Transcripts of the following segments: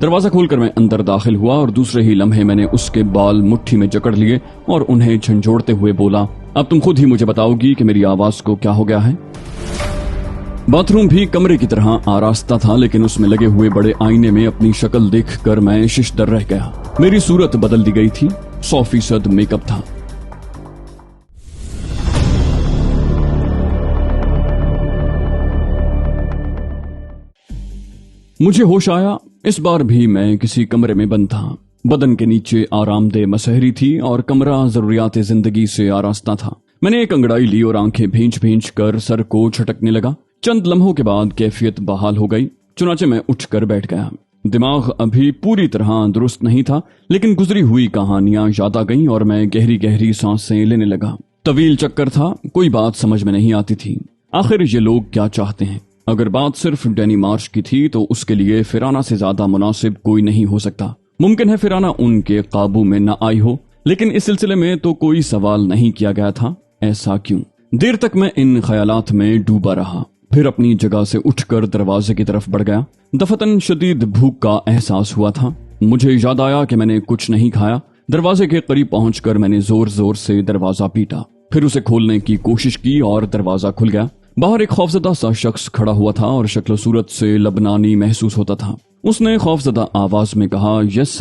दरवाजा खोलकर मैं अंदर दाखिल हुआ और दूसरे ही लम्हे मैंने उसके बाल मुट्ठी में जकड़ लिए और उन्हें झंझोड़ते हुए बोला, अब तुम खुद ही मुझे बताओगी कि मेरी आवाज को क्या हो गया है। बाथरूम भी कमरे की तरह आरास्ता था, लेकिन उसमें लगे हुए बड़े आईने में अपनी शक्ल देखकर मैं शिशदर रह गया। मेरी सूरत बदल दी गई थी, 100% मेकअप था। मुझे होश आया। इस बार भी मैं किसी कमरे में बंद था। बदन के नीचे आरामदेह मसहरी थी और कमरा जरूरियात जिंदगी से आरास्ता था। मैंने एक अंगड़ाई ली और आंखें भींच भींच कर सर को झटकने लगा। चंद लम्हों के बाद कैफियत बहाल हो गई। चुनाचे मैं उठकर बैठ गया। दिमाग अभी पूरी तरह दुरुस्त नहीं था, लेकिन गुजरी हुई कहानियां याद आ गईं और मैं गहरी गहरी सांसें लेने लगा। तवील चक्कर था, कोई बात समझ में नहीं आती थी। आखिर ये लोग क्या चाहते हैं? अगर बात सिर्फ डैनी मार्श की थी तो उसके लिए फिराना से ज्यादा मुनासिब कोई नहीं हो सकता। मुमकिन है फिराना उनके काबू में न आई हो, लेकिन इस सिलसिले में तो कोई सवाल नहीं किया गया था। ऐसा क्यों? देर तक मैं इन ख्यालात में डूबा रहा, फिर अपनी जगह से उठकर दरवाजे की तरफ बढ़ गया। दफतन शदीद भूख का एहसास हुआ था। मुझे याद आया कि मैंने कुछ नहीं खाया। दरवाजे के करीब पहुंचकर मैंने जोर जोर से दरवाजा पीटा, फिर उसे खोलने की कोशिश की और दरवाजा खुल गया। बाहर एक खौफजदा सा शख्स खड़ा हुआ था और शक्ल सूरत से लबनानी महसूस होता था। उसने खौफजदा आवाज में कहा, यस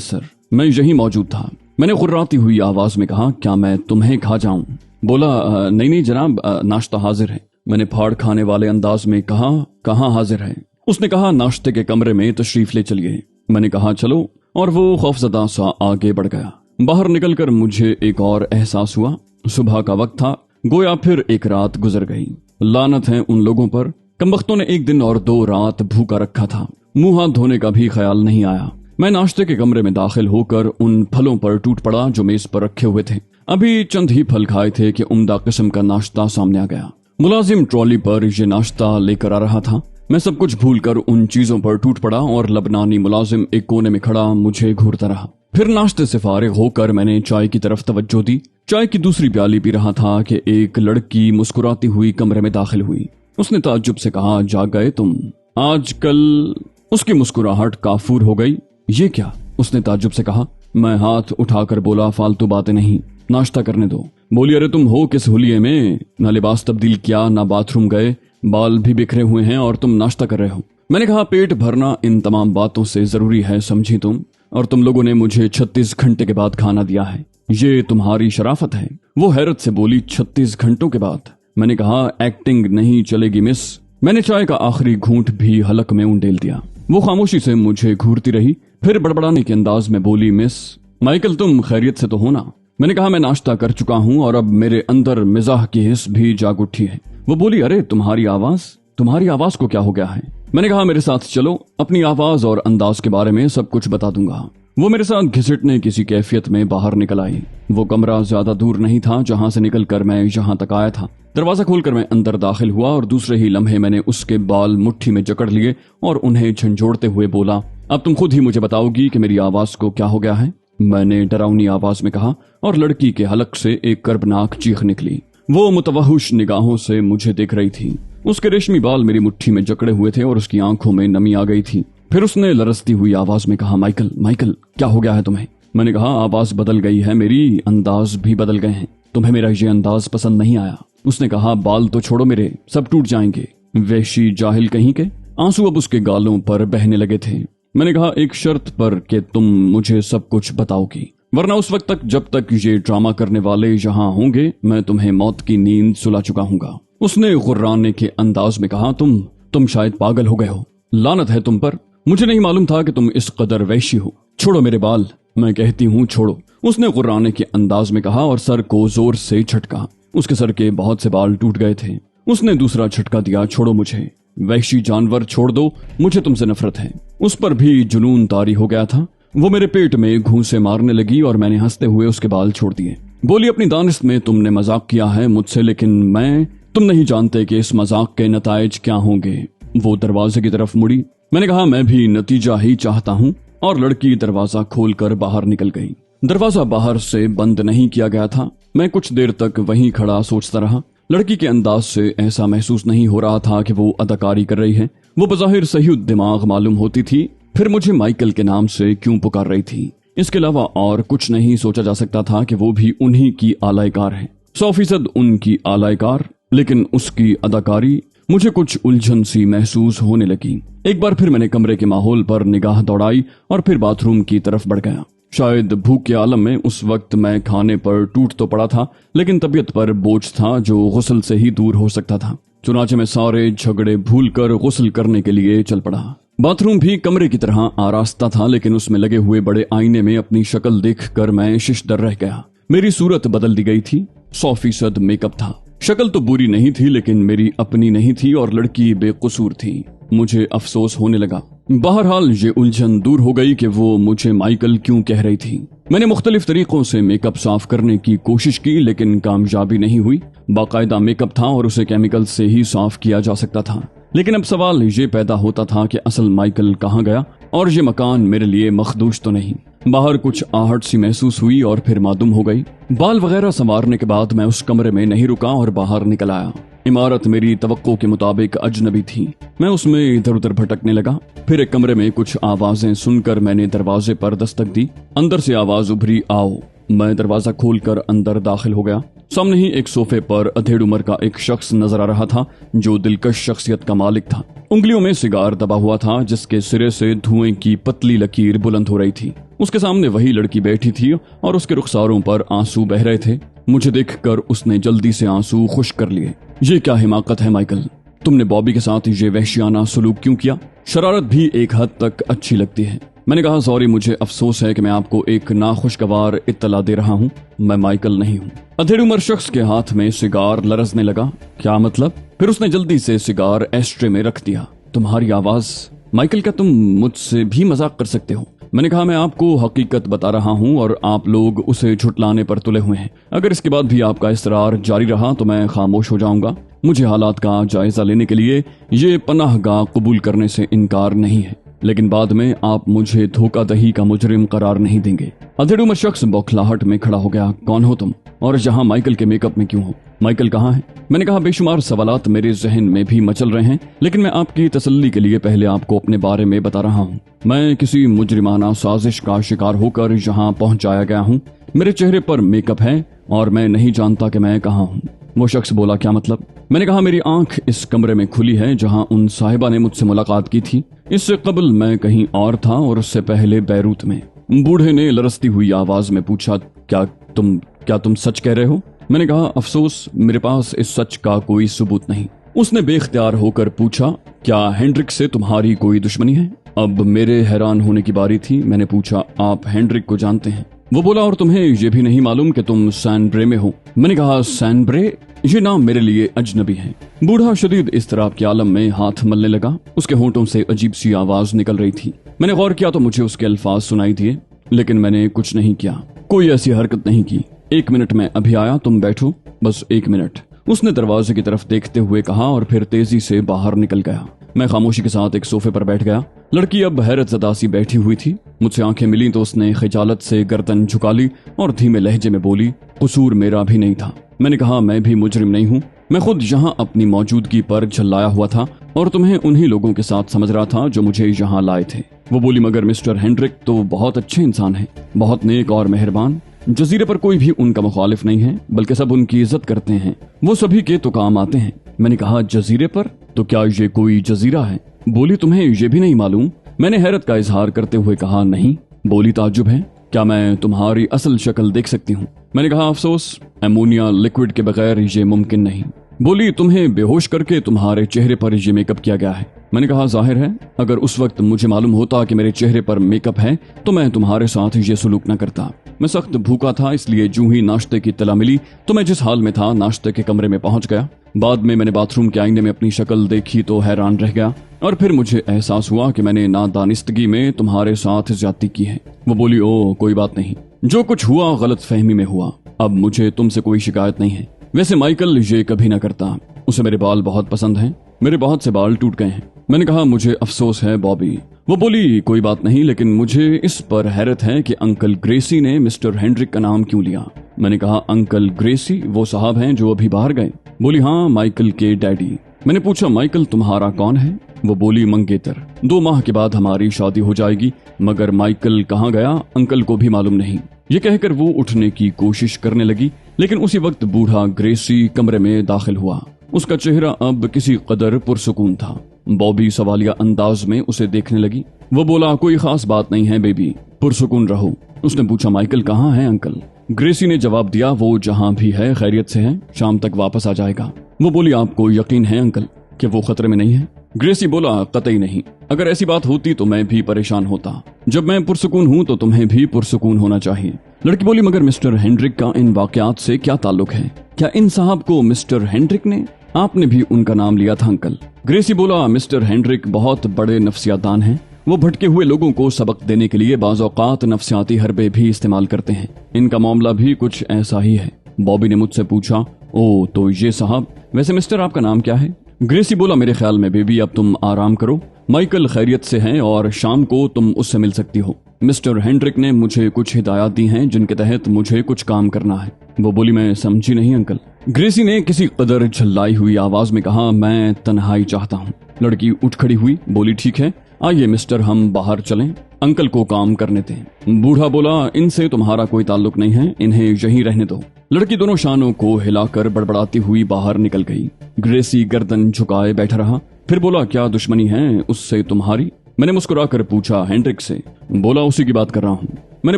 सर, मैं यही मौजूद था। मैंने गुर्राती हुई आवाज में कहा, क्या मैं तुम्हें खा जाऊं? बोला, नहीं जनाब, नाश्ता हाजिर है। मैंने फाड़ खाने वाले अंदाज में कहा, कहाँ हाजिर है? उसने कहा, नाश्ते के कमरे में तशरीफ ले चलिए। मैंने कहा, चलो, और वो खौफजदा सा आगे बढ़ गया। बाहर निकलकर मुझे एक और एहसास हुआ। सुबह का वक्त था, गोया फिर एक रात गुजर गई। लानत है उन लोगों पर, कमबख्तों ने एक दिन और 2 रात भूखा रखा था। मुंह हाथ धोने का भी ख्याल नहीं आया। मैं नाश्ते के कमरे में दाखिल होकर उन फलों पर टूट पड़ा जो मेज पर रखे हुए थे। अभी चंद ही फल खाए थे कि उम्दा किस्म का नाश्ता सामने आ गया। मुलाजिम ट्रॉली पर ये नाश्ता लेकर आ रहा था। मैं सब कुछ भूलकर उन चीजों पर टूट पड़ा और लबनानी मुलाजिम एक कोने में खड़ा मुझे घूरता रहा। फिर नाश्ते से फारिग होकर मैंने चाय की तरफ तवज्जो दी। चाय की दूसरी प्याली पी रहा था कि एक लड़की मुस्कुराती हुई कमरे में दाखिल हुई। उसने ताज्जुब से कहा, जाग गए तुम? आजकल उसकी मुस्कुराहट काफूर हो गई। ये क्या? उसने ताज्जुब से कहा। मैं हाथ उठाकर बोला, फालतू बातें नहीं, नाश्ता करने दो। बोली, अरे तुम हो किस हुलिये में? ना लिबास तब्दील किया, ना बाथरूम गए, बाल भी बिखरे हुए हैं और तुम नाश्ता कर रहे हो। मैंने कहा, पेट भरना इन तमाम बातों से जरूरी है, समझी तुम? और तुम लोगों ने मुझे 36 घंटे के बाद खाना दिया है, ये तुम्हारी शराफत है। वो हैरत से बोली, 36 घंटों के बाद? मैंने कहा, एक्टिंग नहीं चलेगी मिस। मैंने चाय का आखिरी घूंट भी हलक में उंडेल दिया। वो खामोशी से मुझे घूरती रही, फिर बड़बड़ाने के अंदाज में बोली, मिस माइकल, तुम खैरियत से तो हो ना? मैंने कहा, मैं नाश्ता कर चुका हूँ और अब मेरे अंदर मिजाह की हिस्स भी जाग उठी है। वो बोली, अरे तुम्हारी आवाज को क्या हो गया है? मैंने कहा, मेरे साथ चलो, अपनी आवाज और अंदाज के बारे में सब कुछ बता दूंगा। वो मेरे साथ घिसटने किसी कैफियत में बाहर निकल आई। वो कमरा ज्यादा दूर नहीं था जहां से निकलकर मैं यहाँ तक आया था। दरवाजा खोलकर मैं अंदर दाखिल हुआ और दूसरे ही लम्हे मैंने उसके बाल मुट्ठी में जकड़ लिए और उन्हें झंझोड़ते हुए बोला, अब तुम खुद ही मुझे बताओगी कि मेरी आवाज को क्या हो गया है? मैंने डरावनी आवाज में कहा और लड़की के हलक से एक कर्बनाक चीख निकली। वो मुतवहुश निगाहों से मुझे देख रही थी। उसके रेशमी बाल मेरी मुट्ठी में जकड़े हुए थे और उसकी आंखों में नमी आ गई थी। फिर उसने लरसती हुई आवाज में कहा, माइकल, क्या हो गया है तुम्हें? मैंने कहा, आवाज बदल गई है मेरी, अंदाज भी बदल गए हैं। तुम्हें मेरा ये अंदाज पसंद नहीं आया। उसने कहा, बाल तो छोड़ो मेरे, सब टूट जाएंगे। वहशी जाहिल कहीं के। आंसू अब उसके गालों पर बहने लगे थे। मैंने कहा, एक शर्त पर कि तुम मुझे सब कुछ बताओगी, वरना उस वक्त तक जब तक ये ड्रामा करने वाले यहाँ होंगे मैं तुम्हें मौत की नींद सुला चुका हूँगा। उसने गुर्राने के अंदाज में कहा, तुम शायद पागल हो गए हो। लानत है तुम पर, मुझे नहीं मालूम था कि तुम इस कदर वैशी हो। छोड़ो मेरे बाल, मैं कहती हूँ छोड़ो। उसने गुर्राने के अंदाज में कहा और सर को जोर से झटका। उसके सर के बहुत से बाल टूट गए थे। उसने दूसरा झटका दिया, छोड़ो मुझे, वैशी जानवर, छोड़ दो, मुझे तुमसे नफरत है। उस पर भी जुनून तारी हो गया था। वो मेरे पेट में घूंसे मारने लगी और मैंने हंसते हुए उसके बाल छोड़ दिए। बोली, अपनी दानिश में तुमने मजाक किया है मुझसे, लेकिन तुम नहीं जानते कि इस मजाक के नतायज क्या होंगे। वो दरवाजे की तरफ मुड़ी। मैंने कहा, मैं भी नतीजा ही चाहता हूँ, और लड़की दरवाजा खोलकर बाहर निकल गई। दरवाजा बाहर से बंद नहीं किया गया था। मैं कुछ देर तक वहीं खड़ा सोचता रहा। लड़की के अंदाज से ऐसा महसूस नहीं हो रहा था कि वो अदाकारी कर रही है। वो बज़ाहिर सही दिमाग मालूम होती थी, फिर मुझे माइकल के नाम से क्यों पुकार रही थी? इसके अलावा और कुछ नहीं सोचा जा सकता था कि वो भी उन्हीं की आलायकार है, 100% उनकी आलायकार। लेकिन उसकी अदाकारी मुझे कुछ उलझन सी महसूस होने लगी। एक बार फिर मैंने कमरे के माहौल पर निगाह दौड़ाई और फिर बाथरूम की तरफ बढ़ गया। शायद भूख के आलम में उस वक्त मैं खाने पर टूट तो पड़ा था, लेकिन तबीयत पर बोझ था जो गुस्ल से ही दूर हो सकता था। चुनाचे में सारे झगड़े भूलकर गुस्ल करने के लिए चल पड़ा। बाथरूम भी कमरे की तरह आरास्ता था, लेकिन उसमें लगे हुए बड़े आईने में अपनी शक्ल देखकर मैं शिशदर रह गया। मेरी सूरत बदल दी गई थी, 100% मेकअप था। शक्ल तो बुरी नहीं थी, लेकिन मेरी अपनी नहीं थी और लड़की बेकसूर थी। मुझे अफसोस होने लगा। बहरहाल ये उलझन दूर हो गई कि वो मुझे माइकल क्यों कह रही थी। मैंने मुख्तलिफ तरीकों से मेकअप साफ करने की कोशिश की, लेकिन कामयाबी नहीं हुई। बाकायदा मेकअप था और उसे केमिकल से ही साफ किया जा सकता था। लेकिन अब सवाल ये पैदा होता था कि असल माइकल कहाँ गया और ये मकान मेरे लिए मखदूश तो नहीं। बाहर कुछ आहट सी महसूस हुई और फिर मादूम हो गई। बाल वगैरह संवारने के बाद मैं उस कमरे में नहीं रुका और बाहर निकल आया। इमारत मेरी तवक्को के मुताबिक अजनबी थी। मैं उसमें इधर उधर भटकने लगा। फिर एक कमरे में कुछ आवाजें सुनकर मैंने दरवाजे पर दस्तक दी। अंदर से आवाज उभरी, आओ। मैं दरवाजा खोलकर अंदर दाखिल हो गया। सामने ही एक सोफे पर अधेड़ उम्र का एक शख्स नजर आ रहा था जो दिलकश शख्सियत का मालिक था। उंगलियों में सिगार दबा हुआ था जिसके सिरे से धुएं की पतली लकीर बुलंद हो रही थी। उसके सामने वही लड़की बैठी थी और उसके रुखसारों पर आंसू बह रहे थे। मुझे देखकर उसने जल्दी से आंसू खुश कर लिए। ये क्या हिमाकत है माइकल, तुमने बॉबी के साथ ये वहशियाना सलूक क्यों किया? शरारत भी एक हद तक अच्छी लगती है। मैंने कहा, सॉरी, मुझे अफसोस है कि मैं आपको एक नाखुशगवार इत्तला दे रहा हूँ। मैं माइकल नहीं हूँ। अधेड़ उम्र शख्स के हाथ में सिगार लरजने लगा। क्या मतलब? फिर उसने जल्दी से सिगार एस्ट्रे में रख दिया। तुम्हारी आवाज, माइकल, क्या तुम मुझसे भी मजाक कर सकते हो? मैंने कहा, मैं आपको हकीकत बता रहा हूँ और आप लोग उसे झुटलाने पर तुले हुए हैं। अगर इसके बाद भी आपका इसरार जारी रहा तो मैं खामोश हो जाऊंगा। मुझे हालात का जायजा लेने के लिए ये पनाहगाह कबूल करने से इनकार नहीं है, लेकिन बाद में आप मुझे धोखाधड़ी का मुजरिम करार नहीं देंगे। अधेड़ उम्र शख्स बौखलाहट में खड़ा हो गया। कौन हो तुम और यहाँ माइकल के मेकअप में क्यों हो? माइकल कहाँ है? मैंने कहा, बेशुमार सवालात मेरे जहन में भी मचल रहे हैं, लेकिन मैं आपकी तसल्ली के लिए पहले आपको अपने बारे में बता रहा हूँ। मैं किसी मुजरिमाना साजिश का शिकार होकर यहाँ पहुँचाया गया हूँ। मेरे चेहरे पर मेकअप है और मैं नहीं जानता कि मैं कहाँ हूँ। वो शख्स बोला, क्या मतलब? मैंने कहा, मेरी आंख इस कमरे में खुली है जहाँ उन साहिबा ने मुझसे मुलाकात की थी। इससे कबल मैं कहीं और था और उससे पहले बैरूत में। बूढ़े ने लरसती हुई आवाज में पूछा, क्या तुम सच कह रहे हो? मैंने कहा, अफसोस, मेरे पास इस सच का कोई सबूत नहीं। उसने बेख्तियार होकर पूछा, क्या हेनरिक से तुम्हारी कोई दुश्मनी है? अब मेरे हैरान होने की बारी थी। मैंने पूछा, आप हेनरिक को जानते हैं? वो बोला, और तुम्हें ये भी नहीं मालूम कि तुम सैनब्रे में हो? मैंने कहा, सैनब्रे? ये नाम मेरे लिए अजनबी है। बूढ़ा शदीद इस्तराब के आलम में हाथ मलने लगा। उसके होंठों से अजीब सी आवाज निकल रही थी। मैंने गौर किया तो मुझे उसके अल्फाज सुनाई दिए, लेकिन मैंने कुछ नहीं किया, कोई ऐसी हरकत नहीं की। 1 मिनट में अभी आया, तुम बैठो, बस 1 मिनट, उसने दरवाजे की तरफ देखते हुए कहा और फिर तेजी से बाहर निकल गया। मैं खामोशी के साथ एक सोफे पर बैठ गया। लड़की अब हैरत ज़दा सी बैठी हुई थी। मुझसे आंखें मिली तो उसने खिजालत से गर्दन झुका ली और धीमे लहजे में बोली, कसूर मेरा भी नहीं था। मैंने कहा, मैं भी मुजरिम नहीं हूँ। मैं खुद यहाँ अपनी मौजूदगी पर झल्लाया हुआ था और तुम्हें उन्हीं लोगों के साथ समझ रहा था जो मुझे यहाँ लाए थे। वो बोली, मगर मिस्टर हेनरिक तो बहुत अच्छे इंसान हैं, बहुत नेक और मेहरबान। जजीरे पर कोई भी उनका मुखालिफ नहीं है, बल्कि सब उनकी इज्जत करते हैं। वो सभी के तो काम आते हैं। मैंने कहा, जजीरे पर? तो क्या ये कोई जजीरा है? बोली, तुम्हें ये भी नहीं मालूम? मैंने हैरत का इजहार करते हुए कहा, नहीं। बोली, ताज्जुब है, क्या मैं तुम्हारी असल शक्ल देख सकती हूँ? मैंने कहा, अफसोस, एमोनिया लिक्विड के बगैर ये मुमकिन नहीं। बोली, तुम्हें बेहोश करके तुम्हारे चेहरे पर ये मेकअप किया गया है। मैंने कहा, जाहिर है, अगर उस वक्त मुझे मालूम होता कि मेरे चेहरे पर मेकअप है तो मैं तुम्हारे साथ ये सलूक न करता। मैं सख्त भूखा था, इसलिए जूं ही नाश्ते की इत्तला मिली तो मैं जिस हाल में था नाश्ते के कमरे में पहुंच गया। बाद में मैंने बाथरूम के आईने में अपनी शक्ल देखी तो हैरान रह गया और फिर मुझे एहसास हुआ कि मैंने नादानिस्तगी में तुम्हारे साथ ज्यादती की है। वो बोली, ओ कोई बात नहीं, जो कुछ हुआ गलत फहमी में हुआ। अब मुझे तुमसे कोई शिकायत नहीं है। वैसे माइकल ये कभी ना करता, उसे मेरे बाल बहुत पसंद हैं, मेरे बहुत से बाल टूट गए हैं। मैंने कहा, मुझे अफसोस है बॉबी। वो बोली, कोई बात नहीं, लेकिन मुझे इस पर हैरत है कि अंकल ग्रेसी ने मिस्टर हेनरिक का नाम क्यों लिया? मैंने कहा, अंकल ग्रेसी वो साहब हैं जो अभी बाहर गए? बोली, हाँ, माइकल के डैडी। میں نے پوچھا مائیکل تمہارا کون ہے؟ وہ بولی منگیتر، 2 ماہ کے بعد ہماری شادی ہو جائے گی، مگر مائیکل کہاں گیا انکل کو بھی معلوم نہیں۔ یہ کہہ کر وہ اٹھنے کی کوشش کرنے لگی، لیکن اسی وقت بوڑھا گریسی کمرے میں داخل ہوا۔ اس کا چہرہ اب کسی قدر پرسکون تھا۔ بابی سوالیہ انداز میں اسے دیکھنے لگی۔ وہ بولا کوئی خاص بات نہیں ہے بیبی، پرسکون رہو۔ اس نے پوچھا مائیکل کہاں ہے انکل؟ گریسی نے جواب دیا وہ جہاں بھی ہے خیریت سے ہے، شام تک واپس آ جائے گا۔ وہ بولی آپ کو یقین ہے انکل کہ وہ خطرے میں نہیں ہے؟ گریسی بولا قطعی نہیں، اگر ایسی بات ہوتی تو میں بھی پریشان ہوتا، جب میں پرسکون ہوں تو تمہیں بھی پرسکون ہونا چاہیے۔ لڑکی بولی مگر مسٹر ہینڈرک کا ان واقعات سے کیا تعلق ہے؟ کیا ان صاحب کو مسٹر ہینڈرک نے؟ آپ نے بھی ان کا نام لیا تھا انکل۔ گریسی بولا مسٹر ہینڈرک بہت بڑے نفسیات دان ہیں، وہ بھٹکے ہوئے لوگوں کو سبق دینے کے لیے بعض اوقات نفسیاتی حربے بھی استعمال کرتے ہیں، ان کا معاملہ بھی کچھ ایسا ہی ہے۔ بابی نے مجھ سے پوچھا او تو یہ صاحب، ویسے مسٹر آپ کا نام کیا ہے؟ گریسی بولا میرے خیال میں بیبی اب تم آرام کرو، مائیکل خیریت سے ہیں اور شام کو تم اس سے مل سکتی ہو۔ مسٹر ہینڈرک نے مجھے کچھ ہدایات دی ہیں جن کے تحت مجھے کچھ کام کرنا ہے۔ وہ بولی میں سمجھی نہیں انکل۔ گریسی نے کسی قدر جھلائی ہوئی آواز میں کہا میں تنہائی چاہتا ہوں۔ لڑکی اٹھ کھڑی ہوئی، بولی ٹھیک ہے آئیے مسٹر ہم باہر چلیں، انکل کو کام کرنے دیں۔ بوڑھا بولا ان سے تمہارا کوئی تعلق نہیں ہے، انہیں یہیں رہنے دو۔ لڑکی دونوں شانوں کو ہلا کر بڑبڑاتی ہوئی باہر نکل گئی۔ گریسی گردن جھکائے بیٹھا رہا، پھر بولا کیا دشمنی ہے اس سے تمہاری؟ میں نے مسکرا کر پوچھا ہینڈرک سے۔ بولا اسی کی بات کر رہا ہوں۔ میں نے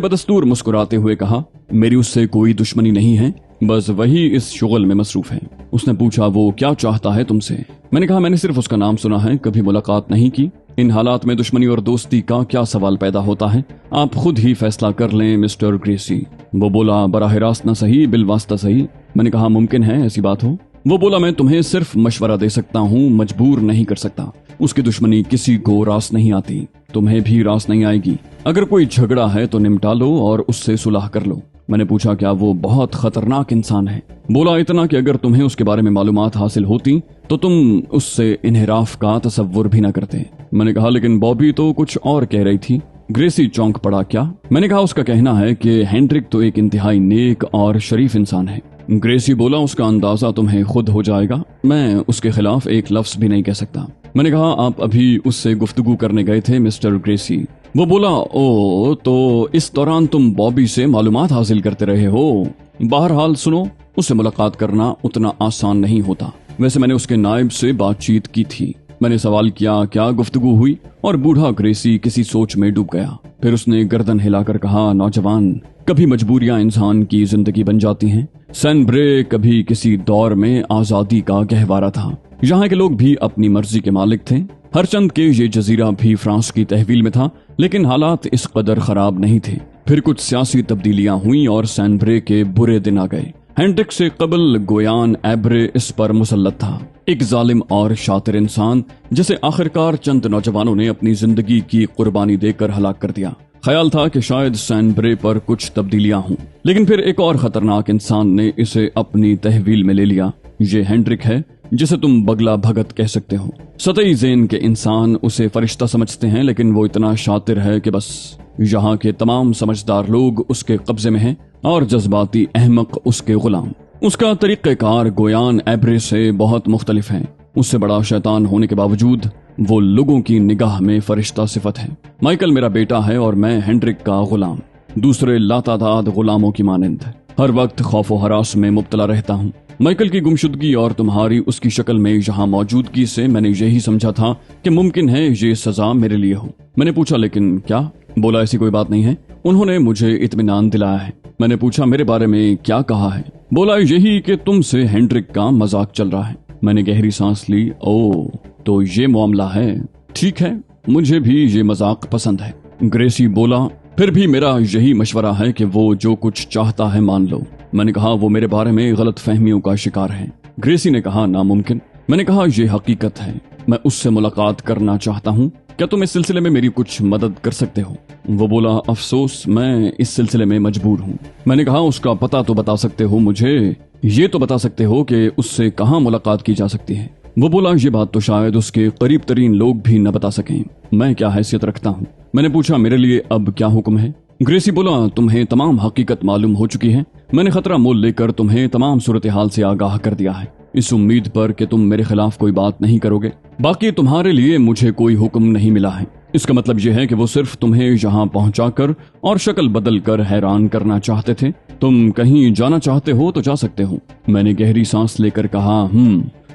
بدستور مسکراتے ہوئے کہا میری اس سے کوئی دشمنی نہیں ہے، بس وہی اس شغل میں مصروف ہے۔ اس نے پوچھا وہ کیا چاہتا ہے تم سے؟ میں نے کہا میں نے صرف اس کا نام سنا ہے، کبھی ملاقات نہیں کی۔ ان حالات میں دشمنی اور دوستی کا کیا سوال پیدا ہوتا ہے؟ آپ خود ہی فیصلہ کر لیں مسٹر گریسی۔ وہ بولا براہ راست نہ صحیح بالواسطہ صحیح۔ میں نے کہا ممکن ہے ایسی بات ہو؟ وہ بولا میں تمہیں صرف مشورہ دے سکتا ہوں، مجبور نہیں کر سکتا۔ اس کی دشمنی کسی کو راس نہیں آتی، تمہیں بھی راس نہیں آئے گی۔ اگر کوئی جھگڑا ہے تو نمٹا لو اور اس سے صلح کر لو۔ میں نے پوچھا کیا وہ بہت خطرناک انسان ہے؟ بولا اتنا کہ اگر تمہیں اس کے بارے میں معلومات حاصل ہوتی تو تم اس سے انحراف کا تصور بھی نہ کرتے۔ میں نے کہا لیکن بابی تو کچھ اور کہہ رہی تھی۔ گریسی چونک پڑا کیا؟ میں نے کہا اس کا کہنا ہے کہ ہینڈرک تو ایک انتہائی نیک اور شریف انسان ہے۔ گریسی بولا اس کا اندازہ تمہیں خود ہو جائے گا، میں اس کے خلاف ایک لفظ بھی نہیں کہہ سکتا۔ میں نے کہا آپ ابھی اس سے گفتگو کرنے گئے تھے مسٹر گریسی؟ وہ بولا او تو اس دوران تم بابی سے معلومات حاصل کرتے رہے ہو؟ بہرحال سنو، اس سے ملاقات کرنا اتنا آسان نہیں ہوتا۔ ویسے میں نے اس کے نائب سے بات چیت کی تھی۔ میں نے سوال کیا کیا گفتگو ہوئی، اور بوڑھا گریسی کسی سوچ میں ڈوب گیا۔ پھر اس نے گردن ہلا کر کہا نوجوان، کبھی مجبوریاں انسان کی زندگی بن جاتی ہیں۔ سین برے کبھی کسی دور میں آزادی کا گہوارہ تھا، یہاں کے لوگ بھی اپنی مرضی کے مالک تھے، ہر چند کے یہ جزیرہ بھی فرانس کی تحویل میں تھا، لیکن حالات اس قدر خراب نہیں تھے۔ پھر کچھ سیاسی تبدیلیاں ہوئیں اور سین برے کے برے دن آ گئے۔ ہینڈرک سے قبل گویان ایبرے اس پر مسلط تھا، ایک ظالم اور شاطر انسان جسے آخرکار چند نوجوانوں نے اپنی زندگی کی قربانی دے کر ہلاک کر دیا۔ خیال تھا کہ شاید سین برے پر کچھ تبدیلیاں ہوں، لیکن پھر ایک اور خطرناک انسان نے اسے اپنی تحویل میں لے لیا۔ یہ ہینڈرک ہے جسے تم بگلا بھگت کہہ سکتے ہو۔ سطحی ذہن کے انسان اسے فرشتہ سمجھتے ہیں، لیکن وہ اتنا شاطر ہے کہ بس یہاں کے تمام سمجھدار لوگ اس کے قبضے میں ہیں اور جذباتی احمق اس کے غلام۔ اس کا طریقہ کار گویان ایبرے سے بہت مختلف ہے۔ اس سے بڑا شیطان ہونے کے باوجود وہ لوگوں کی نگاہ میں فرشتہ صفت ہے۔ مائیکل میرا بیٹا ہے اور میں ہینڈرک کا غلام، دوسرے لاتعداد غلاموں کی مانند ہر وقت خوف و ہراس میں مبتلا رہتا ہوں۔ مائیکل کی گمشدگی اور تمہاری اس کی شکل میں یہاں موجودگی سے میں نے یہی سمجھا تھا کہ ممکن ہے یہ سزا میرے لیے ہو۔ میں نے پوچھا لیکن کیا؟ بولا ایسی کوئی بات نہیں ہے، انہوں نے مجھے اطمینان دلایا ہے۔ میں نے پوچھا میرے بارے میں کیا کہا ہے؟ بولا یہی کہ تم سے ہینڈرک کا مذاق چل رہا ہے۔ میں نے گہری سانس لی۔ او تو یہ معاملہ ہے، ٹھیک ہے، مجھے بھی یہ مذاق پسند ہے۔ گریسی بولا پھر بھی میرا یہی مشورہ ہے کہ وہ جو کچھ چاہتا ہے مان لو۔ میں نے کہا وہ میرے بارے میں غلط فہمیوں کا شکار ہے۔ گریسی نے کہا ناممکن۔ میں نے کہا یہ حقیقت ہے، میں اس سے ملاقات کرنا چاہتا ہوں، کیا تم اس سلسلے میں میری کچھ مدد کر سکتے ہو؟ وہ بولا افسوس میں اس سلسلے میں مجبور ہوں۔ میں نے کہا اس کا پتہ تو بتا سکتے ہو مجھے، یہ تو بتا سکتے ہو کہ اس سے کہاں ملاقات کی جا سکتی ہے؟ وہ بولا یہ بات تو شاید اس کے قریب ترین لوگ بھی نہ بتا سکیں، میں کیا حیثیت رکھتا ہوں؟ میں نے پوچھا میرے لیے اب کیا حکم ہے؟ گریسی بولا تمہیں تمام حقیقت معلوم ہو چکی ہے، میں نے خطرہ مول لے کر تمہیں تمام صورتحال سے آگاہ کر دیا ہے۔ इस उम्मीद पर कि तुम मेरे खिलाफ कोई बात नहीं करोगे। बाकी तुम्हारे लिए मुझे कोई हुक्म नहीं मिला है। इसका मतलब यह है कि वो सिर्फ तुम्हें यहाँ पहुंचाकर और शक्ल बदल कर हैरान करना चाहते थे। तुम कहीं जाना चाहते हो तो जा सकते हो। मैंने गहरी सांस लेकर कहा,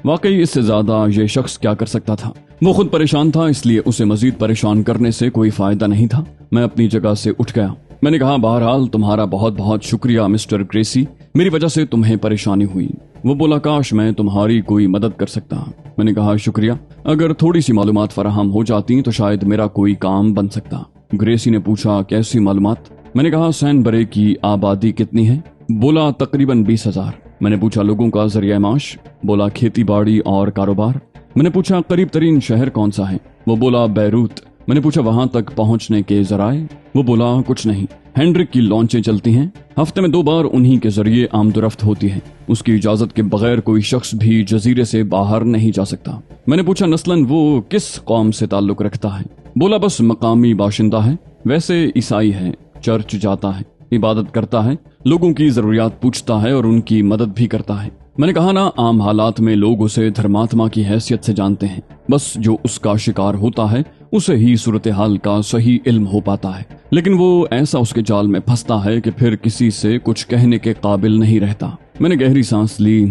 वाकई इससे ज्यादा ये शख्स क्या कर सकता था। वो खुद परेशान था, इसलिए उसे मजीद परेशान करने से कोई फायदा नहीं था। मैं अपनी जगह से उठ गया। मैंने कहा, बहरहाल तुम्हारा बहुत बहुत शुक्रिया मिस्टर ग्रेसी, मेरी वजह से तुम्हें परेशानी हुई। वो बोला, काश मैं तुम्हारी कोई मदद कर सकता। मैंने कहा, शुक्रिया, अगर थोड़ी सी मालूमात फराहम हो जाती तो शायद मेरा कोई काम बन सकता। ग्रेसी ने पूछा, कैसी मालूमात? मैंने कहा, सैनबरे की आबादी कितनी है? बोला, तकरीबन 20,000। मैंने पूछा, लोगों का जरिया माश? बोला, खेती बाड़ी और कारोबार। मैंने पूछा, करीब तरीन शहर कौन सा है? वो बोला, बैरूत। मैंने पूछा, वहां तक पहुंचने के जराए? वो बोला, कुछ नहीं। हेनरिक की लॉन्चें चलती हैं, हफ्ते में 2 बार उन्हीं के जरिए आमदोरफ्त होती है। उसकी इजाजत के बगैर कोई शख्स भी जजीरे से बाहर नहीं जा सकता। मैंने पूछा, नस्लन वो किस कौम से ताल्लुक रखता है? बोला, बस मकामी बाशिंदा है। वैसे ईसाई है, चर्च जाता है, इबादत करता है, लोगों की जरूरियात पूछता है और उनकी मदद भी करता है। मैंने कहा ना, आम हालात में लोग उसे धर्मात्मा की हैसियत से जानते हैं। बस जो उसका शिकार होता है उसे ही सूरत हाल का सही इल्म हो पाता है, लेकिन वो ऐसा उसके जाल में फंसता है कि फिर किसी से कुछ कहने के काबिल नहीं रहता। मैंने गहरी सांस ली।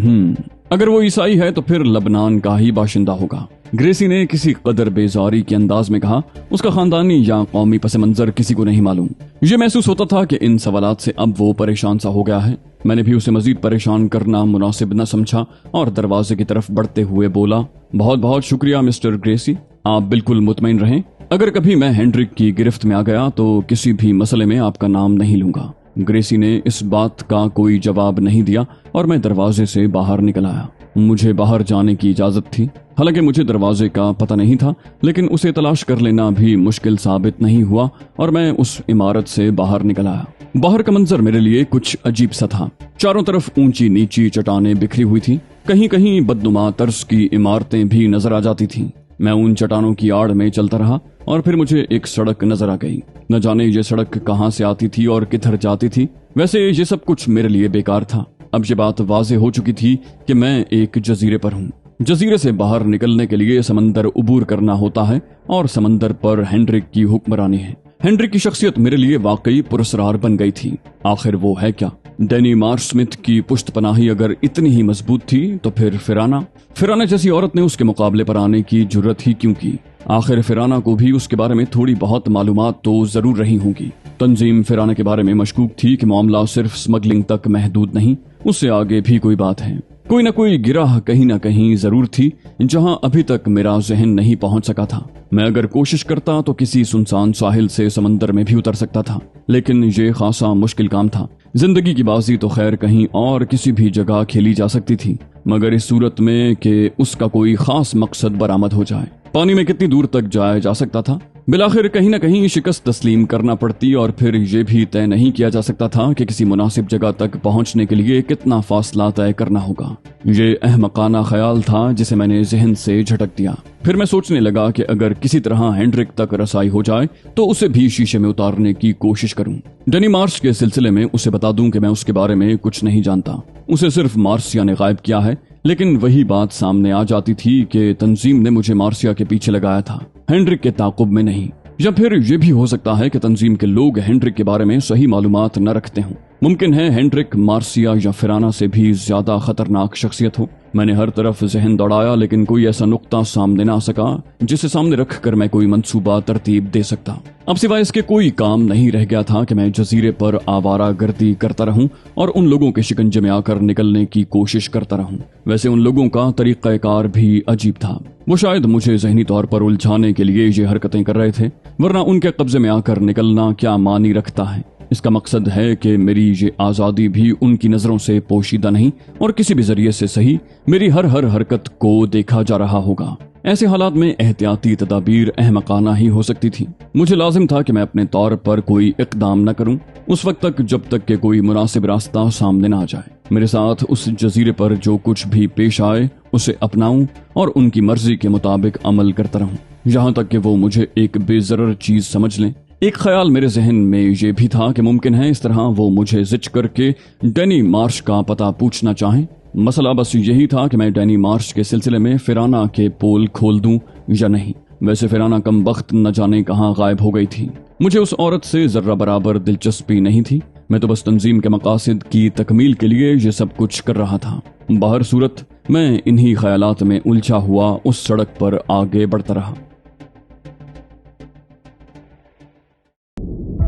अगर वो ईसाई है तो फिर लबनान का ही बाशिंदा होगा। ग्रेसी ने किसी कदर बेजारी के अंदाज में कहा, उसका खानदानी या कौमी पस मंजर किसी को नहीं मालूम। ये महसूस होता था कि इन सवालात से अब वो परेशान सा हो गया है। मैंने भी उसे मजीद परेशान करना मुनासिब न समझा और दरवाजे की तरफ बढ़ते हुए बोला, बहुत बहुत शुक्रिया मिस्टर ग्रेसी, आप बिल्कुल मुतमईन रहें। अगर कभी मैं हेनरिक की गिरफ्त में आ गया तो किसी भी मसले में आपका नाम नहीं लूंगा। ग्रेसी ने इस बात का कोई जवाब नहीं दिया और मैं दरवाजे से बाहर निकल आया। मुझे बाहर जाने की इजाजत थी। हालांकि मुझे दरवाजे का पता नहीं था, लेकिन उसे तलाश कर लेना भी मुश्किल साबित नहीं हुआ और मैं उस इमारत से बाहर निकल आया। बाहर का मंजर मेरे लिए कुछ अजीब सा था। चारों तरफ ऊंची नीची चट्टानें बिखरी हुई थी, कहीं कहीं बदनुमा तर्ज की इमारतें भी नजर आ जाती थीं। मैं उन चट्टानों की आड़ में चलता रहा और फिर मुझे एक सड़क नजर आ गई। न जाने ये सड़क कहां से आती थी और किधर जाती थी। वैसे ये सब कुछ मेरे लिए बेकार था। अब ये बात वाज़े हो चुकी थी कि मैं एक जजीरे पर हूँ। जजीरे से बाहर निकलने के लिए समंदर उबूर करना होता है और समंदर पर हेनरिक की हुक्मरानी है। हेनरिक की शख्सियत मेरे लिए वाकई पुरस्कार बन गई थी। आखिर वो है क्या? डैनी मार्शस्मिथ की पुश्त पनाही अगर इतनी ही मजबूत थी तो फिर फिराना जैसी औरत ने उसके मुकाबले पर आने की जुर्रत ही क्यों की? आखिर फिराना को भी उसके बारे में थोड़ी बहुत मालूमात तो जरूर रही होंगी। तंजीम फिराना के बारे में मशकूक थी कि मामला सिर्फ स्मगलिंग तक महदूद नहीं, उससे आगे भी कोई बात है। कोई न कोई गिराह कहीं न कहीं जरूर थी जहां अभी तक मेरा जहन नहीं पहुंच सका था। मैं अगर कोशिश करता तो किसी सुनसान साहिल से समंदर में भी उतर सकता था, लेकिन ये खासा मुश्किल काम था। जिंदगी की बाजी तो खैर कहीं और किसी भी जगह खेली जा सकती थी, मगर इस सूरत में कि उसका कोई खास मकसद बरामद हो जाए। पानी में कितनी दूर तक जाया जा सकता था? बिलाखिर कहीं न कहीं शिकस्त तस्लीम करना पड़ती और फिर ये भी तय नहीं किया जा सकता था कि किसी मुनासिब जगह तक पहुंचने के लिए कितना फासला तय करना होगा। ये अहमकाना ख्याल था जिसे मैंने जहन से झटक दिया। फिर मैं सोचने लगा कि अगर किसी तरह हेनरिक तक रसाई हो जाए तो उसे भी शीशे में उतारने की कोशिश करूं। डैनी मार्श के सिलसिले में उसे बता दूं कि मैं उसके बारे में कुछ नहीं जानता। उसे सिर्फ मार्सिया ने गायब किया है, लेकिन वही बात सामने आ जाती थी कि तंजीम ने मुझे मार्सिया के पीछे लगाया था, हेनरिक के ताकुब में नहीं। या फिर ये भी हो सकता है कि तंजीम के लोग हेनरिक के बारे में सही मालूमात न रखते हों। मुमकिन है हेनरिक मार्सिया या फिराना से भी ज्यादा खतरनाक शख्सियत हो। मैंने हर तरफ जहन दौड़ाया, लेकिन कोई ऐसा नुक्ता सामने ना आ सका जिसे सामने रखकर मैं कोई मंसूबा तरतीब दे सकता। अब सिवाय इसके कोई काम नहीं रह गया था कि मैं जजीरे पर आवारा गर्दी करता रहूं और उन लोगों के शिकंजे में आकर निकलने की कोशिश करता रहूं। वैसे उन लोगों का तरीक़ाकार भी अजीब था। वो शायद मुझे ज़हनी तौर पर उलझाने के लिए ये हरकतें कर रहे थे, वरना उनके कब्जे में आकर निकलना क्या मानी रखता है। इसका मकसद है कि मेरी ये आज़ादी भी उनकी नज़रों से पोशीदा नहीं और किसी भी जरिए से सही मेरी हर हरकत को देखा जा रहा होगा। ऐसे हालात में एहतियाती तदाबीर अहमकाना ही हो सकती थी। मुझे लाजिम था कि मैं अपने तौर पर कोई इक़दाम न करूं उस वक्त तक जब तक कि कोई मुनासिब रास्ता सामने न आ जाए। मेरे साथ उस जजीरे पर जो कुछ भी पेश आए उसे अपनाऊं और उनकी मर्जी के मुताबिक अमल करता रहूं, यहाँ तक कि वो मुझे एक बेज़रर चीज समझ लें। एक ख्याल मेरे जहन में ये भी था कि मुमकिन है इस तरह वो मुझे जिच करके डैनी मार्श का पता पूछना चाहें। मसला बस यही था कि मैं डैनी मार्श के सिलसिले में फिराना के पोल खोल दूं या नहीं। वैसे फिराना कम वक्त न जाने कहाँ गायब हो गई थी। मुझे उस औरत से जर्रा बराबर दिलचस्पी नहीं थी। मैं तो बस तंजीम के मकासद की तकमील के लिए ये सब कुछ कर रहा था। बाहर सूरत मैं इन्हीं ख्यालात में उलझा हुआ उस सड़क पर आगे बढ़ता रहा।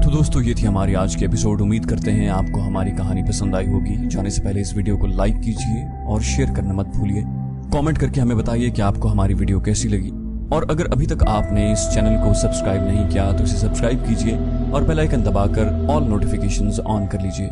तो दोस्तों, ये थी हमारी आज की एपिसोड। उम्मीद करते हैं आपको हमारी कहानी पसंद आई होगी। जाने से पहले इस वीडियो को लाइक कीजिए और शेयर करना मत भूलिए। कमेंट करके हमें बताइए कि आपको हमारी वीडियो कैसी लगी। और अगर अभी तक आपने इस चैनल को सब्सक्राइब नहीं किया तो इसे सब्सक्राइब कीजिए और बेल आइकन दबाकर ऑल नोटिफिकेशंस ऑन कर लीजिए।